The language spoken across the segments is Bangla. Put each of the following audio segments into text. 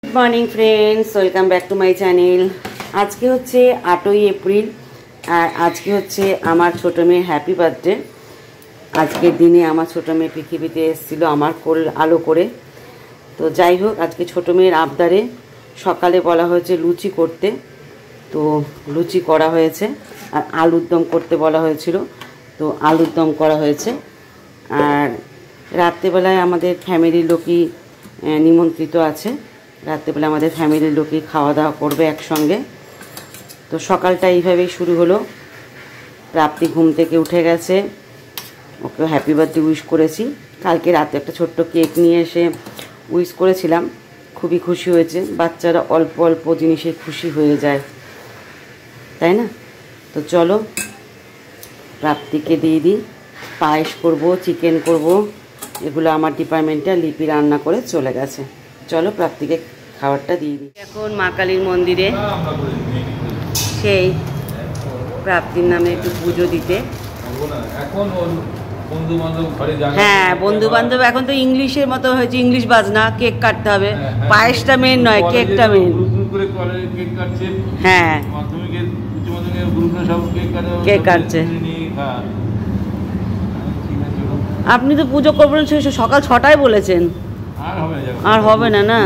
Good morning friends, welcome back to my channel. आज के होच्छे 8ই एप्रिल और आज के होच्छे आमार छोटो मेये हैपी बार्थडे। आजकेर दिने आमार छोटो मेये पृथिवीते एसेछिलो आमार कोल आलो करे। तो যাই হোক আজকে ছোটো মেয়ের আবদারে সকালে বলা হয়েছে লুচি করতে, তো লুচি করা হয়েছে। আর আলুর দম করতে বলা হয়েছিল, তো আলুর দম করা হয়েছে। আর রাত্রেবেলায় আমাদের ফ্যামিলির লোকই নিমন্ত্রিত আছে। রাত্রেবেলা আমাদের ফ্যামিলির লোকই খাওয়া দাওয়া করবে একসঙ্গে। তো সকালটা এইভাবেই শুরু হলো। প্রাপ্তি ঘুম থেকে উঠে গেছে, ওকে হ্যাপি বার্থডে উইশ করেছি। কালকে রাতে একটা ছোট্ট কেক নিয়ে এসে উইশ করেছিলাম, খুবই খুশি হয়েছে। বাচ্চারা অল্প অল্প জিনিসে খুশি হয়ে যায়, তাই না? তো চলো প্রাপ্তিকে দিয়ে দিই। পায়েস করব, চিকেন করব, এগুলো আমার ডিপার্টমেন্টে লিপি রান্না করে চলে গেছে। চলো প্রাপ্তিকে খাবারটা দিয়ে দিই। এখন মা কালীর মন্দিরে সেই প্রাপ্তির নামে একটু পুজো দিতে। হ্যাঁ, বন্ধু বান্ধব এখন তো ইংলিশের মতো হয়েছে, ইংলিশ বাজনা। কেক কাটতে হবে, পায়েসটা মেন নয়, কেকটা মেন। হ্যাঁ, কেক কাটছে। আপনি তো পুজো করবেন সকাল 6টায় বলেছেন, আর হবে না। না,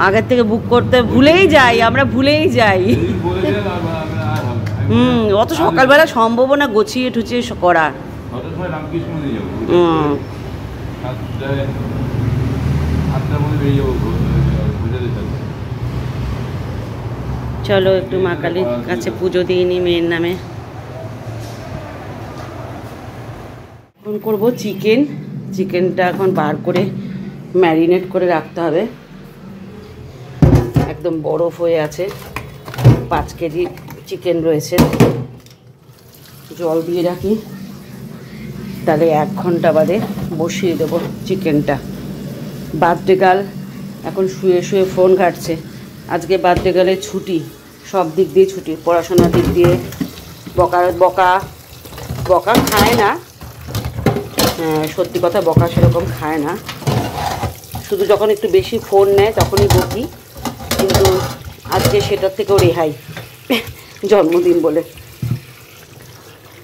আগের থেকে বুক করতে ভুলেই যাই, আমরা ভুলেই যাই। অত সকালবেলা সম্ভব না গুছিয়ে টুচিয়ে করা। চলো একটু মা কালীর কাছে পুজো দিয়ে নি মেয়ের নামে। এখন করবো চিকেন। চিকেনটা এখন বার করে ম্যারিনেট করে রাখতে হবে। একদম বরফ হয়ে আছে, 5 কেজি চিকেন রয়েছে। জল দিয়ে রাখি, তাহলে 1 ঘন্টা বাদে বসিয়ে দেবো চিকেনটা। বার্থডে গার্ল এখন শুয়ে শুয়ে ফোন ঘাটছে। আজকে বার্থডে গার্লের ছুটি, সব দিক দিয়ে ছুটি, পড়াশোনার দিক দিয়ে। বকা খায় না, সত্যি কথা বকা সেরকম খায় না, শুধু যখন একটু বেশি ফোন নেয় তখনই বকি। কিন্তু আজকে সেটার থেকেও রেহাই, জন্মদিন বলে।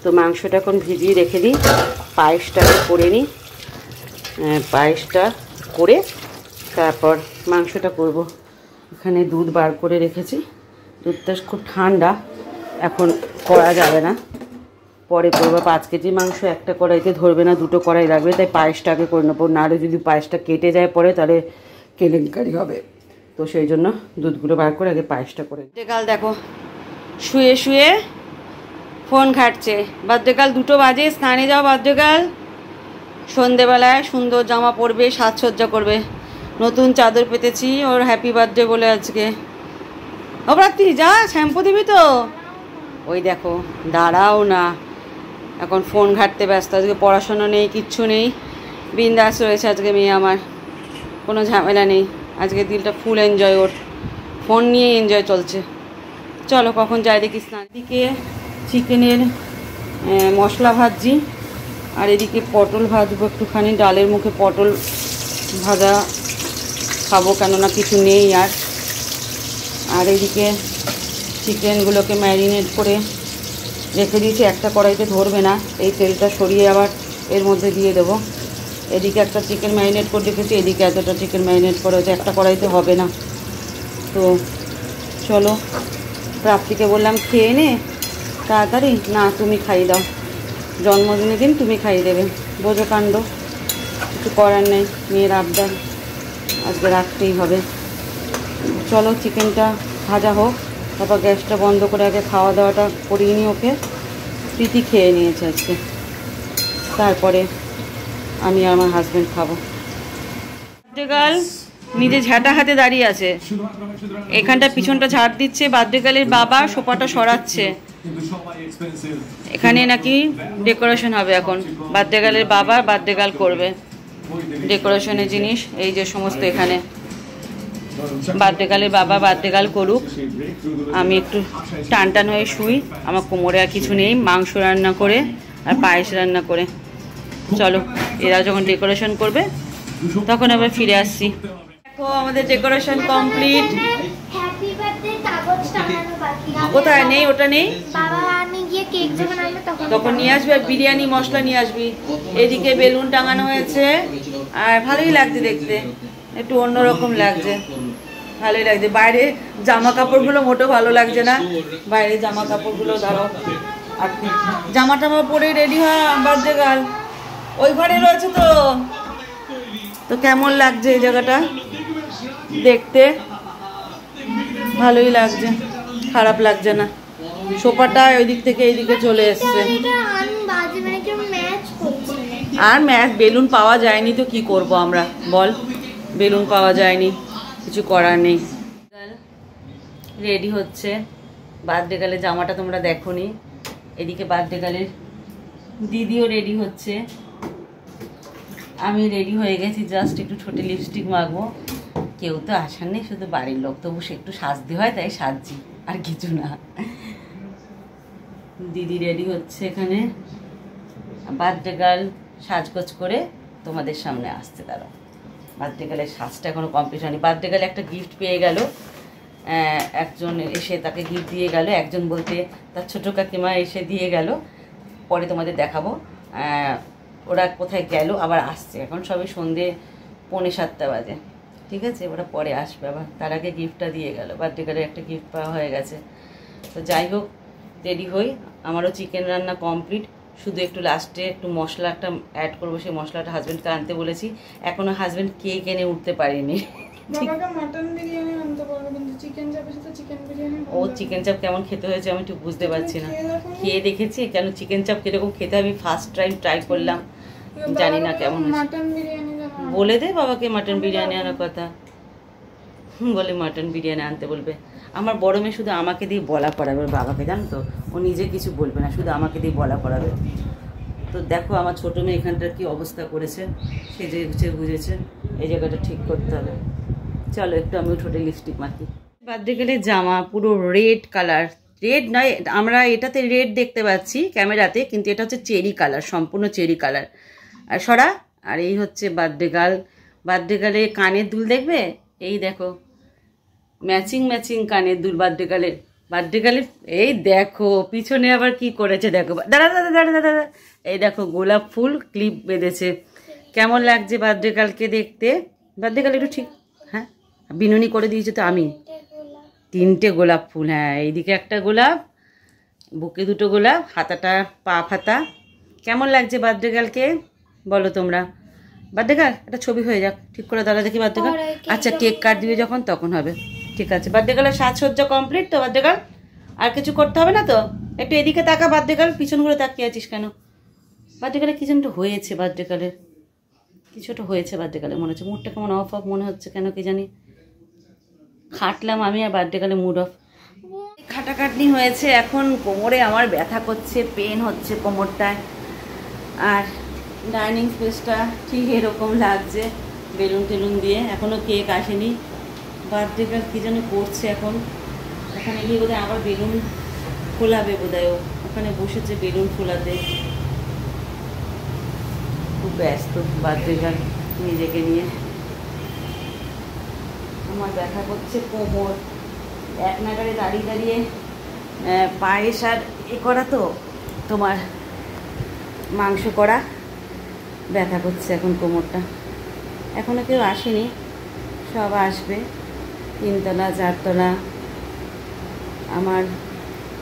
তো মাংসটা এখন ভিজিয়ে রেখে দিই, পায়েসটাকে করে নিই। পায়েসটা করে তারপর মাংসটা করব। এখানে দুধ বার করে রেখেছি। দুধটা খুব ঠান্ডা, এখন করা যাবে না, পরে করবো। 5 কেজি মাংস একটা কড়াইতে ধরবে না, 2টো কড়াই লাগবে, তাই পায়েসটাকে করে নেবো। নাহলে যদি পায়েসটা কেটে যায় পরে, তাহলে কেলেঙ্কারি হবে। তো সেই জন্য দুধগুলো বার করে আগে পায়েসটা করে। বার্থডে দেখো শুয়ে শুয়ে ফোন ঘাটছে। বার্থডে 2টো বাজে, স্নানে যাও বার্থডে গার্ল। সন্ধেবেলায় সুন্দর জামা পরবে, সাজসজ্জা করবে। নতুন চাদর পেতেছি ওর হ্যাপি বার্থডে বলে আজকে। ও প্রাপ্তি যা, শ্যাম্পু দিবি তো? ওই দেখো দাঁড়াও না, এখন ফোন ঘাটতে ব্যস্ত। আজকে পড়াশোনা নেই, কিচ্ছু নেই, বিন্দাস রয়েছে আজকে মেয়ে আমার, কোনো ঝামেলা নেই। আজকে দিনটা ফুল এনজয়, ওর ফোন নিয়ে এনজয় চলছে। চলো কখন যাই দেখি স্নান। এদিকে চিকেনের মশলা ভাজছি, আর এদিকে পটল ভাজবো একটুখানি। ডালের মুখে পটল ভাজা খাবো, কেননা কিছু নেই আর। আর এদিকে চিকেনগুলোকে ম্যারিনেট করে রেখে দিয়েছি, একটা কড়াইতে ধরবে না। এই তেলটা সরিয়ে আবার এর মধ্যে দিয়ে দেবো। এদিকে একটা চিকেন ম্যারিনেট করে রেখেছি, এদিকে এতটা চিকেন ম্যারিনেট করা হয়েছে, একটা কড়াইতে হবে না। তো চলো প্রাপ্তিকে বললাম খেয়ে নে তাড়াতাড়ি, না তুমি খাইয়ে দাও, জন্মদিনের দিন তুমি খাইয়ে দেবে। বোঝো কাণ্ড, কিছু করার নেই, মেয়ের আবদার আজকে রাখতেই হবে। চলো চিকেনটা ভাজা হোক, তারপর গ্যাসটা বন্ধ করে আগে খাওয়া দাওয়াটা করিয়ে নিই ওকে। প্রীতি খেয়ে নিয়েছে আজকে, তারপরে আমি আর আমার হাজব্যান্ড খাবো। বার্থডে গার্ল নিজে ঝাঁটা হাতে দাঁড়িয়ে আছে, এখানটা পিছনটা ঝাড় দিচ্ছে। বার্থডে গার্লের বাবা সোফাটা সরাচ্ছে। এখানে নাকি ডেকোরেশন হবে এখন। বার্থডে গার্লের বাবা বার্থডে গার্ল করবে ডেকোরেশনের জিনিস, এই যে সমস্ত। এখানে বার্থডে গার্লের বাবা বার্থডে গার্ল করুক, আমি একটু টান টান হয়ে শুই। আমার কোমরে আর কিছু নেই, মাংস রান্না করে আর পায়েস রান্না করে। চলো এরা যখন ডেকোরেশন করবে তখন আবার ফিরে আসছি। তো আমাদের ডেকোরেশন কমপ্লিট। হ্যাপি বার্থডে কাগজ টাঙানো বাকি। কোথায় নেই? ওটা নেই। বাবা আমি গিয়ে কেক যখন আনবে তখন নিয়ে আসবি, আর বিরিয়ানি মশলা নিয়ে আসবি। এদিকে বেলুন টাঙানো হয়েছে, আর ভালোই লাগছে দেখতে, একটু অন্যরকম লাগছে, ভালোই লাগছে। বাইরে জামা কাপড়গুলো মোটেও ভালো লাগছে না, বাইরে জামা কাপড়গুলো দাঁড়াও। আর জামা টামা পরে রেডি হয় বার্থডে গার্ল ওই ঘরে রয়েছে। তো তো কেমন লাগছে এই জায়গাটা দেখতে? ভালোই লাগছে, খারাপ লাগছে না। সোফাটা ওই দিক থেকে এইদিকে চলে এসছে। আর ম্যাচ বেলুন পাওয়া যায়নি তো কি করব আমরা বল, বেলুন পাওয়া যায়নি, কিছু করার নেই। রেডি হচ্ছে বার্থডে গার্লের জামাটা তোমরা দেখোনি। এদিকে বার্থডে গার্লের দিদিও রেডি হচ্ছে, আমি রেডি হয়ে গেছি, জাস্ট একটু ঠোঁটে লিপস্টিক মাখবো। কেউ তো আসার নেই, শুধু বাড়ির লোক, তবু সে একটু সাজতে হয় তাই সাজছি, আর কিছু না। দিদি রেডি হচ্ছে এখানে, বার্থডে গার্ল সাজগোজ করে তোমাদের সামনে আসতে। তারা বার্থডে গার্লের সাজটা এখনো কমপ্লিট হয়নি। বার্থডে গার্ল একটা গিফট পেয়ে গেল, একজন এসে তাকে গিফট দিয়ে গেল, একজন বলতে তার ছোটো কাকিমা এসে দিয়ে গেল, পরে তোমাদের দেখাবো ওরা কোথায় গেল, আবার আসছে। এখন সবে সন্ধে 6:45 বাজে, ঠিক আছে, ওরা পরে আসবে আবার। তার আগে গিফটটা দিয়ে গেল, বার্থডে গার্লের একটা গিফট পাওয়া হয়ে গেছে। তো যাই হোক, রেডি হই। আমারও চিকেন রান্না কমপ্লিট, শুধু একটু লাস্টে একটু মশলা একটা অ্যাড করবো, সেই মশলাটা হাজব্যান্ডকে আনতে বলেছি। এখনও হাজব্যান্ড কেক এনে উঠতে পারিনি। ও চিকেন চাপ কেমন খেতে হয়েছে আমি ঠিক বুঝতে পারছি না, খেয়ে দেখেছি কেন চিকেন চাপ কিরকম খেতে আমি ফার্স্ট টাইম ট্রাই করলাম, জানি না কেমন বলে দে বাবাকে মাটন বিরিয়ানি আনার কথা, বলে মাটন বিরিয়ানি আনতে বলবে। আমার বড় মেয়ে শুধু আমাকে দিয়ে বলা করাবে বাবাকে, জানো তো, ও নিজে কিছু বলবে না, শুধু আমাকে দিয়ে বলা করাবে। তো দেখো আমার ছোটো মেয়ে এখানটার কি অবস্থা করেছে, সেজে গুছে বুঝেছে, এই জায়গাটা ঠিক করতে হবে। চলো একটু আমি ঠোঁটে লিপস্টিক মাখি। বার্থডে গেলে জামা পুরো রেড কালার, রেড নয়, আমরা এটাতে রেড দেখতে পাচ্ছি ক্যামেরাতে, কিন্তু এটা হচ্ছে চেরি কালার, সম্পূর্ণ চেরি কালার। আর সরা, আর এই হচ্ছে বার্থডে গার্ল। বার্থডে গার্লে কানের দুল দেখবে, এই দেখো ম্যাচিং ম্যাচিং কানের দুল বার্থডে গার্লের। বার্থডে গার্লের এই দেখো পিছনে আবার কি করেছে দেখো, দাঁড়া দাদা দাঁড়া দাদা, এই দেখো গোলাপ ফুল ক্লিপ বেঁধেছে। কেমন লাগছে বার্থডে গার্লকে দেখতে? বার্থডে গার্ল একটু ঠিক, হ্যাঁ বিনুনি করে দিয়েছে তো আমি, 3টে গোলাপ ফুল, হ্যাঁ এইদিকে একটা গোলাপ, বুকে 2টো গোলাপ, হাতাটা পা ফাতা। কেমন লাগছে বার্থডে গার্লকে বলো তোমরা? বার্থডে গার্ল একটা ছবি হয়ে যাক, ঠিক করে দাঁড়া দেখি বার্থডে গার্ল। আচ্ছা কেক কাট দিবে যখন তখন হবে, ঠিক আছে। বার্থডে গার্লের সাজসজ্জা কমপ্লিট তো বার্থডে গার্ল, আর কিছু করতে হবে না তো? একটু এদিকে তাকা বার্থডে গার্ল, পিছন ঘুরে তাকিয়ে আছিস কেন? বার্থডে গার্লের কিছু একটা হয়েছে, বার্থডে গার্লের কিছু একটা হয়েছে, বার্থডে গার্লের মনে হচ্ছে, মুডটা কেমন অফ অফ মনে হচ্ছে, কেন কি জানি। খাটলাম আমি আর বার্থডে গার্লে মুড অফ। খাটাখাটনি হয়েছে, এখন কোমরে আমার ব্যথা করছে, পেন হচ্ছে কোমরটায়। আর ডাইনিং স্পেসটা ঠিক এরকম লাগছে বেলুন টেলুন দিয়ে, এখনও কেক আসেনি। বার্থডে গার্ল কী যেন করছে এখন, ওখানে গিয়ে বোধহয় আবার বেলুন ফোলাবে বোধহয়, ওখানে বসেছে বেলুন ফোলাতে। খুব ব্যস্ত বার্থডে গার্ল নিজেকে নিয়ে। আমার ব্যথা করছে কোমর, এক নাগারে দাঁড়িয়ে দাঁড়িয়ে পায়েস আর এ করা তো তোমার মাংস করা, ব্যথা করছে এখন কোমরটা। এখনও কেউ আসেনি, সব আসবে, 3তলা 4তলা। আমার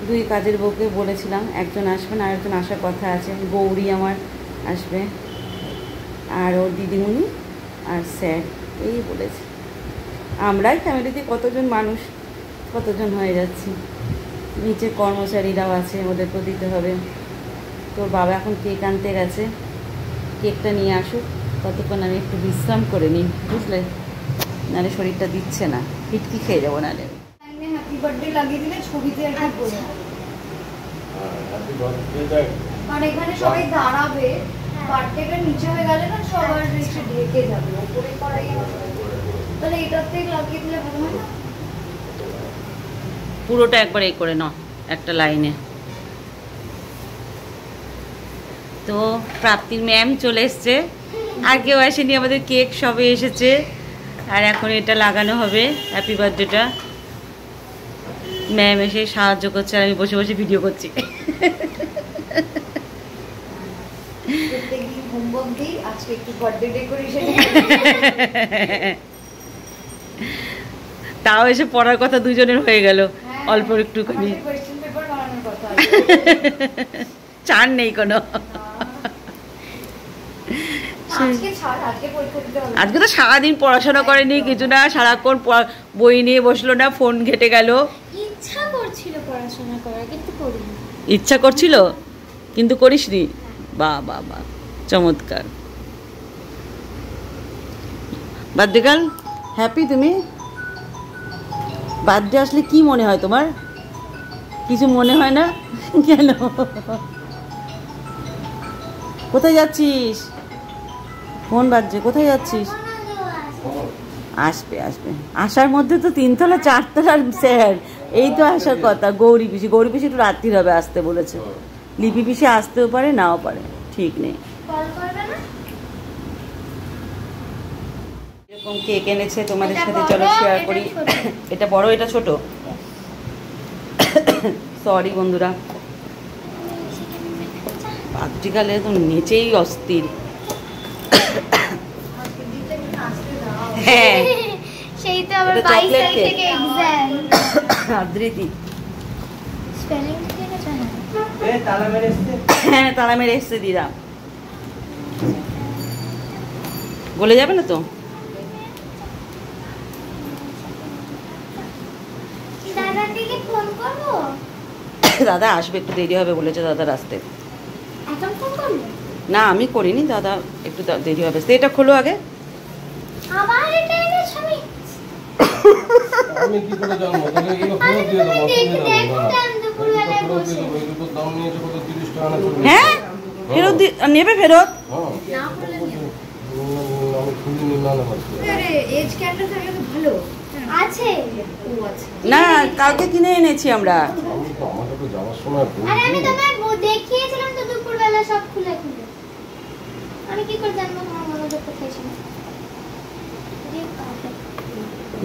2 কাজের বউকে বলেছিলাম, একজন আসবেন আর একজন আসার কথা আছে, গৌরী আমার আসবে, আর ওর দিদিমণি আর স্যার, এই বলেছে। আমরাই ফ্যামিলিতে কতজন মানুষ, কতজন হয়ে যাচ্ছি, নিচে কর্মচারীরাও আছে, ওদেরকেও দিতে হবে। তোর বাবা এখন কেক আনতে গেছে, কেকটা নিয়ে আসুক, ততক্ষণ আমি একটু বিশ্রাম করে নিই, বুঝলে, নাহলে শরীরটা দিচ্ছে না, হিটকি খেয়ে যাবো নাহলে। হ্যাপি বার্থডে লাগিয়ে দিলে ছবিতে আর কি বলে, আর এখানে সবাই দাঁড়াবে, বার্থডেটা নিচে হয়ে গেলে না সবার এসে ঢেকে যাবে, ওপরে করাই তাহলে এটাতে লাগিয়ে দিলে ভালো হয় না? পুরোটা একবার এই করে নাও একটা লাইনে। তো প্রাপ্তির ম্যাম চলে এসছে, আর কেউ আসেনি, আমাদের কেক সবে এসেছে। আর এখন এটা লাগানো হবে হ্যাপি বার্থডেটা। ম্যাম এসে সাহায্য করছে আর আমি বসে বসে ভিডিও করছি। প্রত্যেকদিন হোমওয়ার্ক দিই, আজকে একটু বার্থডে ডেকোরেশন। তাও এসে পড়ার কথা দুজনের হয়ে গেল অল্প একটুখানি। কোয়েশ্চেন পেপার বানানোর কথা। চার নেই কোনো। আজকে ছাড়, আজকে পরীক্ষা দিতে হবে। আজকে তো সারাদিন পড়াশোনা করেনি কিছু না, সারাক্ষণ বই নিয়ে বসলো না, ফোন ঘেটে গেল। ইচ্ছা করছিল পড়াশোনা করার কিন্তু করিনি। ইচ্ছা করছিল কিন্তু করিসনি? বাহ বাহ বাহ, চমৎকার। বার্থডে গার্ল, হ্যাপি তুমি? বার্থডে আসলে কি মনে হয় তোমার? কিছু মনে হয় না কেন? কোথায় যাচ্ছিস? ফোন বাজছে, কোথায় যাচ্ছিস? আসবে আসবে, আসার মধ্যে তো 3 তলা 4 তলার স্যার, এই তো আসার কথা। গৌরী পিসি একটু রাত্রির হবে আসতে বলেছে। লিপি পিসি আসতেও পারে নাও পারে, ঠিক নেই। এরকম কেক এনেছে তোমাদের সাথে, চলো শেয়ার করি। এটা বড়, এটা ছোট? সরি বন্ধুরা, রাত্রিকালে তো নেচেই অস্থির। হ্যাঁ, সেই তো আবার এটা 22 chocolate তারিখ cake। থেকে এক্সাম। আদ্রিতি স্পেলিং ঠিক আছে না? হ্যাঁ, তালা মেরে এসছে দিদা। গলে যাবে না তো? দাদাকে কি ফোন করব? দাদা আসবে, একটু দেরি হবে বলেছে দাদার আসতে। এখন ফোন করব? না আমি করিনি, দাদা একটু দেরি হবে। এটা খোলো আগে। আবার এটা এনে ছবি। আমি কি করে জানবো? তাহলে এগুলো ফেরত দিয়ে দেবো। দেখতাম দুপুরবেলা বসে। এগুলো দাম নিয়েছে কত? 30 টাকা না 40? হ্যাঁ, ফেরত নেবে ফেরত। হ্যাঁ, না বলে নেব। আমি খুলিনি, না না বলছি। আরে এজ ক্যান্ডেল থাকে তো ভালো আছে। ও আছে না, কালকে কিনে এনেছি আমরা। আমি তো আমাকে তো যাওয়ার সময় আরে আমি বলবো। তোমায় দেখিয়েছিলাম তো দুপুরবেলা সব খুলে খুলে। আমি কি করে জানবো তোমার মনোযোগ কোথায় ছিল?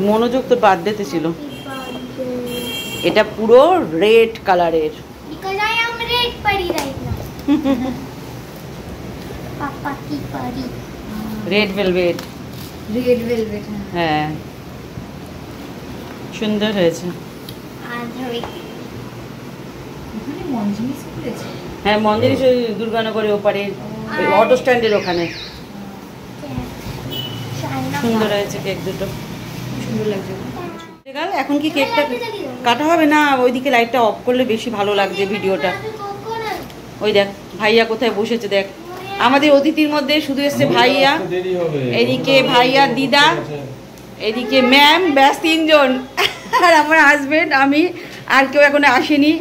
মনোযোগ তো বার্থডেতে ছিল। এটা পুরো রেড কালারের। Because I am red pari right now. Papa ki pari. Red velvet. Red velvet. হ্যাঁ, সুন্দর হয়েছে। আর ধরে এখানে মঞ্জিনি স্কুলেছে। হ্যাঁ, মন্দির দুর্গানগরের ওপারে অটো স্ট্যান্ডের ওখানে। সুন্দর হয়েছে কেক দুটো, সুন্দর লাগছে। এখন কি কেকটা কাটা হবে না? ওইদিকে লাইটটা অফ করলে বেশি ভালো লাগছে ভিডিওটা। ওই দেখ ভাইয়া কোথায় বসেছে, দেখ। আমাদের অতিথির মধ্যে শুধু এসছে ভাইয়া, দেরি হবে। এদিকে ভাইয়া দিদা, এদিকে ম্যাম, ব্যাস 3 জন। আর আমার হাজবেন্ড, আমি, আর কেউ এখনো আসেনি।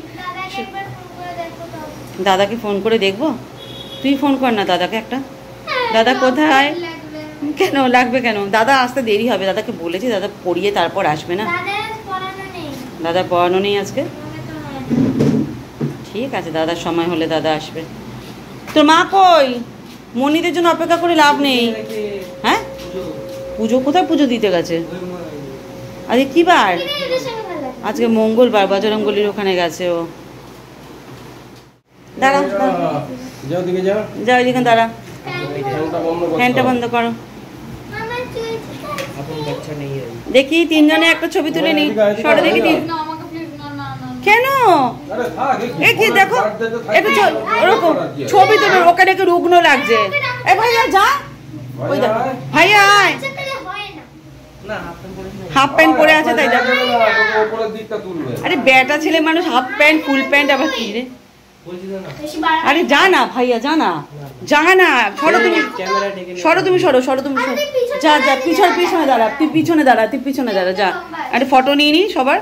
দাদাকে ফোন করে দেখবো? তুই ফোন কর না দাদাকে একটা। দাদা কোথায়? কেন লাগবে কেন? দাদা আসতে দেরি হবে, দাদাকে বলেছি দাদা পড়িয়ে তারপর আসবে না। দাদা পড়ানো নেই আজকে। ঠিক আছে, দাদার সময় হলে দাদা আসবে। তোর মা কই? মনিদের জন্য অপেক্ষা করে লাভ নেই। হ্যাঁ, পুজো কোথায়? পুজো দিতে গেছে। আজকে কি বার? আজকে মঙ্গলবার, বজরঙ্গলির ওখানে গেছে ও। দাঁড়া, যাও দিকে যাও। যাও এদিকে দাঁড়া, ফ্যানটা বন্ধ করো। ফ্যানটা বন্ধ করো। দেখি 3 জনে একটা ছবি তুলে নি। সরে দেখি কেন? আরে থাক, এ কি দেখো, একটু ওরকম ছবি তুলে, ওখানে একটু রুগ্ন লাগছে। এ ভাইয়া যা, ওই দেখো ভাইয়া আয়। হাফ প্যান্ট পরে আছে তাই দেখো। উপরের দিকটা তুলবে। আরে বেটা ছেলে মানুষ, হাফ প্যান্ট ফুল প্যান্ট আবার কি রে? আরে যা না ভাইয়া, যা না, যা না, সরো তুমি, সরো তুমি, সরো সরো তুমি, যা যা, পিছনে দাঁড়া, তুই পিছনে দাঁড়া, তুই পিছনে দাঁড়া, যা একটা ফটো নিয়ে নি সবার।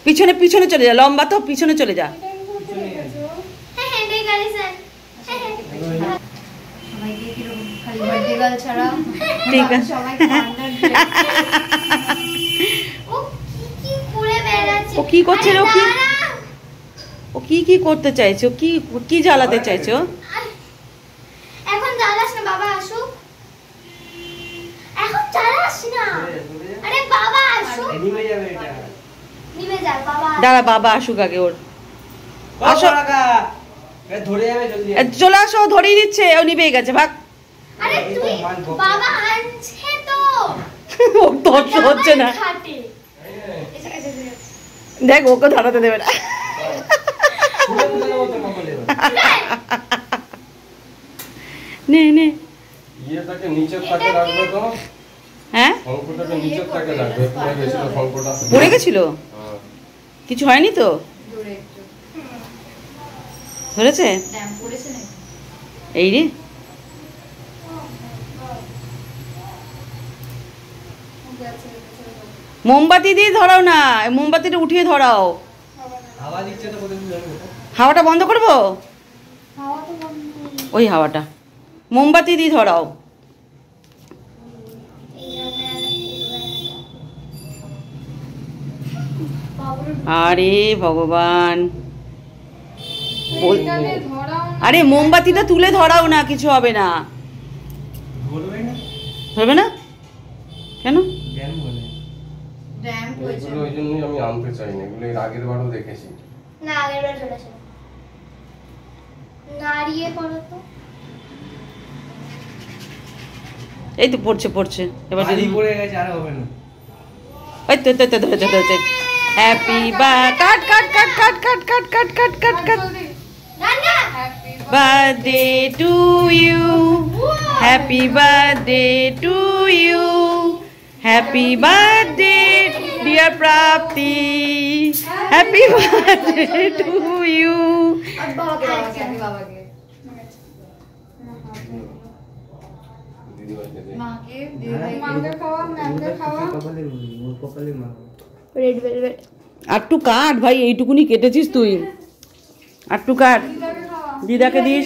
পিছনে পিছনে চলে যা, লম্বা তো, পিছনে চলে যা। ঠিক আছে। ও কি করছে রে? ও কি কি করতে চাইছে? ও কি কি জ্বালাতে চাইছে? এখন জ্বালাস না, বাবা আসুক। এখন দাঁড়া বাবা আসুক আগে ওর। আসো ধরে যাবে জলদি। চলে আসো, ও ধরেই দিচ্ছে, ও নিবেই গেছে ভাগ। আরে তুই বাবা আনছে তো ও ধরতে হচ্ছে না, খাটে এসে গেছে দেখ ওকে ধরাতে দেবে না। নে নে ইয়েটাকে নিচের তাকে রাখবে তো, হ্যাঁ শঙ্কটাকে নিচের তাকে রাখবে, পুরো গেছিল শঙ্কটা। পড়ে গেছিল, হ্যাঁ। কিছু হয়নি তো? দূরে একটু ধরেছে ড্যাম পড়েছে নাকি এই রে। মোমবাতি দিয়ে ধরাও না, মোমবাতিটা উঠিয়ে ধরাও। হাওয়া দিচ্ছে তো কোথায় যাবে? হাওয়াটা বন্ধ করবো, হাওয়া তো বন্ধ ওই হাওয়াটা মোমবাতি দিয়ে ধরাও। আরে ভগবান, আরে মোমবাতিটা তুলে ধরাও না, কিছু হবে না। ধরবে না? ধরবে না কেন? জ্ঞান বলে। ড্যাম হয়েছে এগুলো ওই জন্যই আমি আনতে চাই না, এগুলো এর আগের বারও দেখেছি। না আগের বার চলে আসে নাড়িয়ে করো তো এই তো পড়ছে পড়ছে এবার বাড়ি পড়ে গেছে, আর হবে না। ওই তো তো ধরেছে ধরেছে। হ্যাপি বা কাট কাট কাট কাট কাট কাট কাট কাট কাট কাট না না birthday to you, happy birthday to you, happy birthday dear Prapti, happy birthday to you. আর বাবাকে বাবাকে আগে বাবাকে মাকে মাকে খাওয়া ম্যামকে খাওয়া রেড ভেলভেট আর টু কাট ভাই, এইটুকুনি কেটেছিস তুই, আর টু কাট, দিদাকে দিস,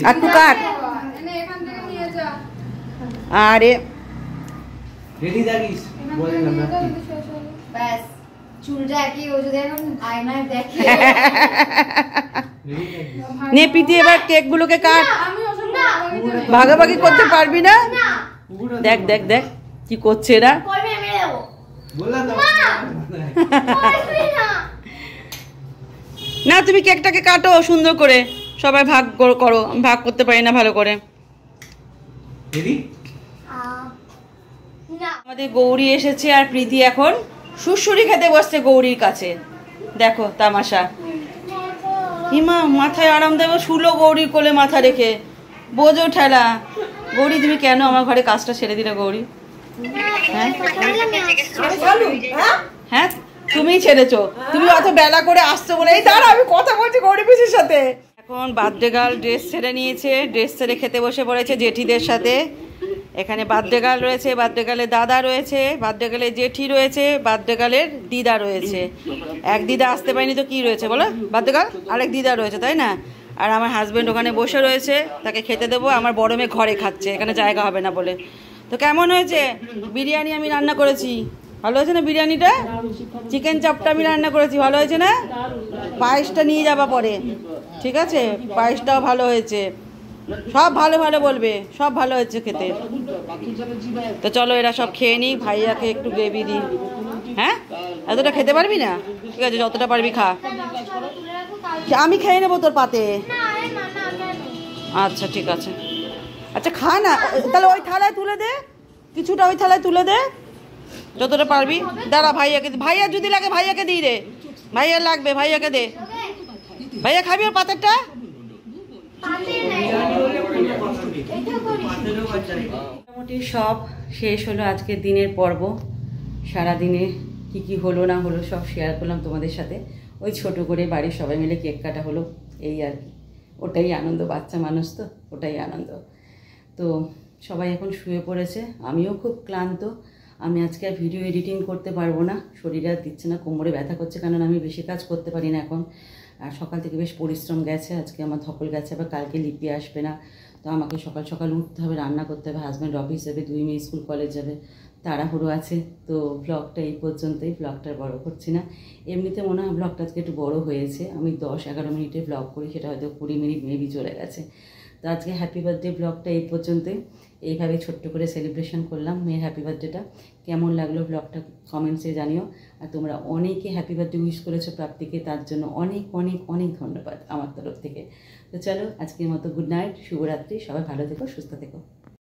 আর টু কাট। আরে রেডি থাকিস বললাম না। ব্যাস চুলটা একই, ও যদি এখন আয়নায় দেখে নে প্রীতি এবার কেক গুলোকে কাট, আমি ওসব না ভাগাভাগি করতে পারবি না? দেখ দেখ দেখ কি করছে এরা। করবে আমি দেবো বললাম তো। করবি না না তুমি কেকটাকে কাটো সুন্দর করে, সবাই ভাগ করো, আমি ভাগ করতে পারি না ভালো করে। রেডি? না আমাদের গৌরী এসেছে আর প্রীতি এখন সুড়সুড়ি খেতে বসছে গৌরীর কাছে, দেখো তামাশা। হিমা মাথায় আরাম দেবো, শুলো গৌরীর কোলে মাথা রেখে, বোঝো ঠেলা। গৌরী তুমি কেন আমার ঘরে কাজটা ছেড়ে দিলে গৌরী? হ্যাঁ হ্যাঁ তুমিই ছেড়েছো, তুমি অত বেলা করে আসছো বলে। এই দাঁড়া আমি কথা বলছি গৌরী পিসির সাথে। এখন বার্থডে গার্ল ড্রেস ছেড়ে নিয়েছে, ড্রেস ছেড়ে খেতে বসে পড়েছে জেঠিদের সাথে। এখানে বার্থডে গার্ল রয়েছে, বার্থডে গার্লের দাদা রয়েছে, বার্থডে গার্লের জেঠি রয়েছে, বার্থডে গার্লের দিদা রয়েছে। এক দিদা আসতে পারেনি তো কি রয়েছে বলো, বার্থডে গার্ল আরেক দিদা রয়েছে তাই না। আর আমার হাজব্যান্ড ওখানে বসে রয়েছে, তাকে খেতে দেবো। আমার বড় মেয়ে ঘরে খাচ্ছে, এখানে জায়গা হবে না বলে। তো কেমন হয়েছে বিরিয়ানি? আমি রান্না করেছি, ভালো হয়েছে না বিরিয়ানিটা? চিকেন চাপটা আমি রান্না করেছি, ভালো হয়েছে না? পায়েসটা নিয়ে যাবা পরে, ঠিক আছে? পায়েসটাও ভালো হয়েছে, সব ভালো ভালো বলবে, সব ভালো হয়েছে খেতে। তো চলো এরা সব খেয়ে নিই, ভাইয়াকে একটু গ্রেভি দিই। হ্যাঁ এতটা খেতে পারবি না, ঠিক আছে যতটা পারবি খা, আমি খেয়ে নেবো তোর পাতে। আচ্ছা ঠিক আছে, আচ্ছা খা না, তাহলে ওই থালায় তুলে দে, কিছুটা ওই থালায় তুলে দে যতটা পারবি। দাঁড়া ভাইয়াকে, ভাইয়া যদি লাগে ভাইয়াকে দিই রে, ভাইয়া লাগবে ভাইয়াকে দে। ভাইয়া খাবি ওর পাতেরটা? মোটামুটি সব শেষ হলো আজকের দিনের পর্ব। সারাদিনে কি কি হলো না হলো সব শেয়ার করলাম তোমাদের সাথে। ওই ছোট করে বাড়ির সবাই মিলে কেক কাটা হলো, এই আর কি। ওটাই আনন্দ, বাচ্চা মানুষ তো ওটাই আনন্দ। তো সবাই এখন শুয়ে পড়েছে, আমিও খুব ক্লান্ত। আমি আজকে আর ভিডিও এডিটিং করতে পারবো না, শরীরে আর দিচ্ছে না, কোমরে ব্যথা করছে, কারণ আমি বেশি কাজ করতে পারি না এখন। আর সকাল থেকে বেশ পরিশ্রম গেছে, আজকে আমার ধকল গেছে, আবার কালকে লিপি আসবে না, তো আমাকে সকাল সকাল উঠতে হবে, রান্না করতে হবে, হাজব্যান্ড অফিস যাবে, 2 মেয়ে স্কুল কলেজ যাবে, তাড়াহুড়ো আছে। তো ব্লগটা এই পর্যন্তই, ব্লগটা বড় করছি না। এমনিতে মনে হয় ব্লগটা আজকে একটু বড় হয়েছে, আমি 10-11 মিনিটে ব্লগ করি, সেটা হয়তো 20 মিনিট মেবি চলে গেছে। তো আজকে হ্যাপি বার্থডে ব্লগটা এই পর্যন্তই। এইভাবে ছোট্ট করে সেলিব্রেশন করলাম মেয়ের হ্যাপি বার্থডেটা। কেমন লাগলো ব্লগটা কমেন্টসে জানিও। আর তোমরা অনেকে হ্যাপি বার্থডে উইশ করেছো প্রাপ্তিকে, তার জন্য অনেক অনেক অনেক ধন্যবাদ আমার তরফ থেকে। তো চলো আজকের মতো গুড নাইট, শুভরাত্রি, সবাই ভালো থেকো, সুস্থ থেকো।